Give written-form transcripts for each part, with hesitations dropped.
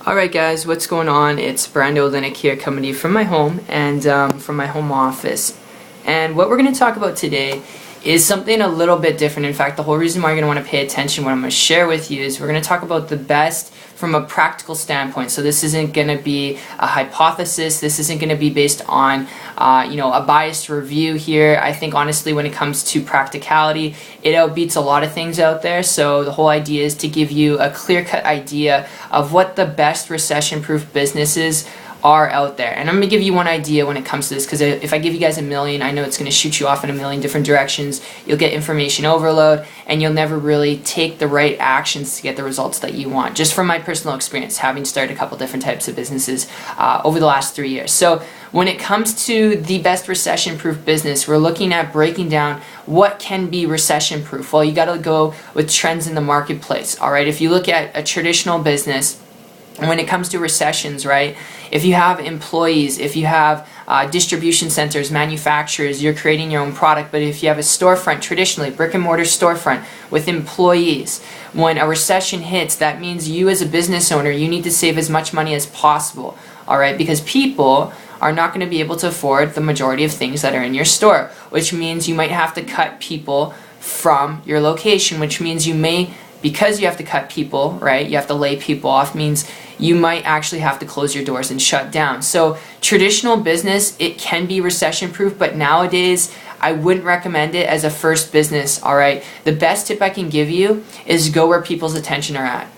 Alright guys, what's going on? It's Brando Linick here coming to you from my home and from my home office. And what we're going to talk about today is something a little bit different. In fact, the whole reason why you're going to want to pay attention, what I'm going to share with you, is we're going to talk about the best from a practical standpoint. So this isn't going to be a hypothesis. This isn't going to be based on a biased review here. I think honestly when it comes to practicality, it outbeats a lot of things out there. So the whole idea is to give you a clear-cut idea of what the best recession-proof businesses are out there. And I'm going to give you one idea when it comes to this, because if I give you guys a million, I know it's going to shoot you off in a million different directions. You'll get information overload, and you'll never really take the right actions to get the results that you want. Just from my personal experience, having started a couple different types of businesses over the last 3 years. So when it comes to the best recession-proof business, we're looking at breaking down what can be recession-proof. Well, you got to go with trends in the marketplace. All right, if you look at a traditional business, and when it comes to recessions, right, if you have employees, if you have distribution centers, manufacturers, you're creating your own product, but if you have a storefront, traditionally, brick and mortar storefront with employees, when a recession hits, that means you as a business owner, you need to save as much money as possible, all right, because people are not going to be able to afford the majority of things that are in your store, which means you might have to cut people from your location, which means you may, because you have to cut people, right, you have to lay people off, means you might actually have to close your doors and shut down. So traditional business, it can be recession proof, but nowadays I wouldn't recommend it as a first business, all right? The best tip I can give you is go where people's attention are at.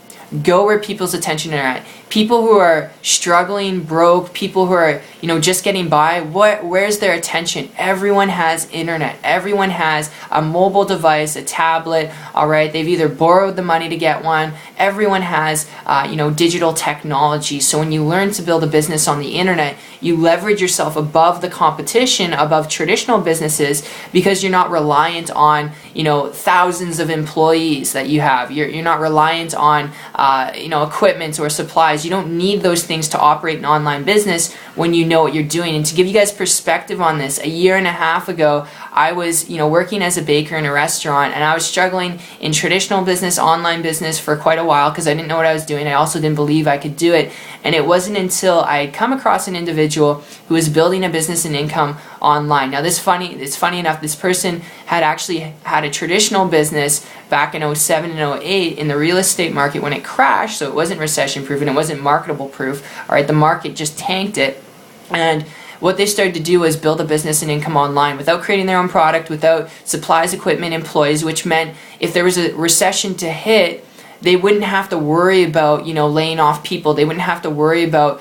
Go where people's attention are at. People who are struggling, broke, people who are, just getting by, where's their attention? Everyone has internet. Everyone has a mobile device, a tablet, all right? They've either borrowed the money to get one. Everyone has, digital technology. So when you learn to build a business on the internet, you leverage yourself above the competition, above traditional businesses, because you're not reliant on, thousands of employees that you have. You're not reliant on, equipment or supplies. You don't need those things to operate an online business when you know what you're doing. And to give you guys perspective on this, a year and a half ago, I was, working as a baker in a restaurant, and I was struggling in traditional business, online business for quite a while because I didn't know what I was doing. I also didn't believe I could do it. And it wasn't until I had come across an individual who was building a business and income online. Now it's funny enough, this person had actually had a traditional business back in 07 and 08 in the real estate market when it crashed, so it wasn't recession proof and it wasn't marketable proof. All right, the market just tanked it. And what they started to do was build a business and income online without creating their own product, without supplies, equipment, employees, which meant if there was a recession to hit, they wouldn't have to worry about, laying off people. They wouldn't have to worry about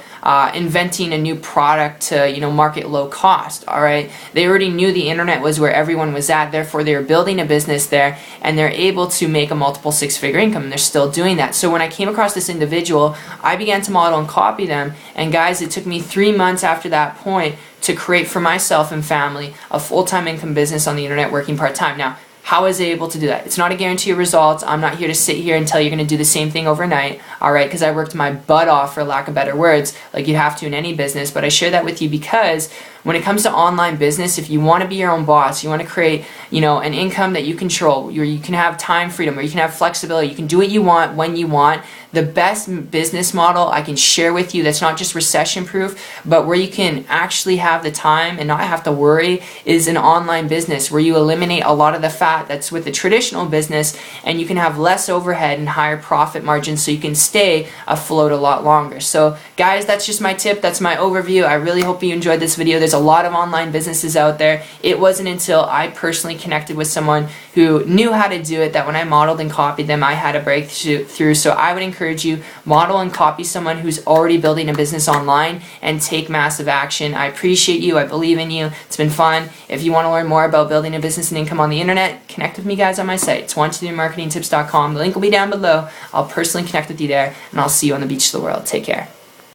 inventing a new product to, market low cost, all right? They already knew the internet was where everyone was at, therefore they were building a business there, and they're able to make a multiple six-figure income, and they're still doing that. So when I came across this individual, I began to model and copy them, and guys, it took me 3 months after that point to create for myself and family a full-time income business on the internet working part-time. Now, how was I able to do that? It's not a guarantee of results. I'm not here to sit here and tell you you're going to do the same thing overnight, all right, because I worked my butt off, for lack of better words, like you have to in any business, but I share that with you because when it comes to online business, if you want to be your own boss, you want to create, an income that you control, where you can have time freedom, where you can have flexibility, you can do what you want when you want, the best business model I can share with you that's not just recession proof, but where you can actually have the time and not have to worry, is an online business where you eliminate a lot of the fat that's with the traditional business, and you can have less overhead and higher profit margins so you can stay afloat a lot longer. So guys, that's just my tip. That's my overview. I really hope you enjoyed this video. There's a lot of online businesses out there. It wasn't until I personally connected with someone who knew how to do it that when I modeled and copied them, I had a breakthrough. So I would encourage you, model and copy someone who's already building a business online and take massive action. I appreciate you. I believe in you. It's been fun. If you want to learn more about building a business and income on the internet, connect with me, guys, on my site. It's 123marketingtips.com. The link will be down below. I'll personally connect with you there, and I'll see you on the beach of the world. Take care.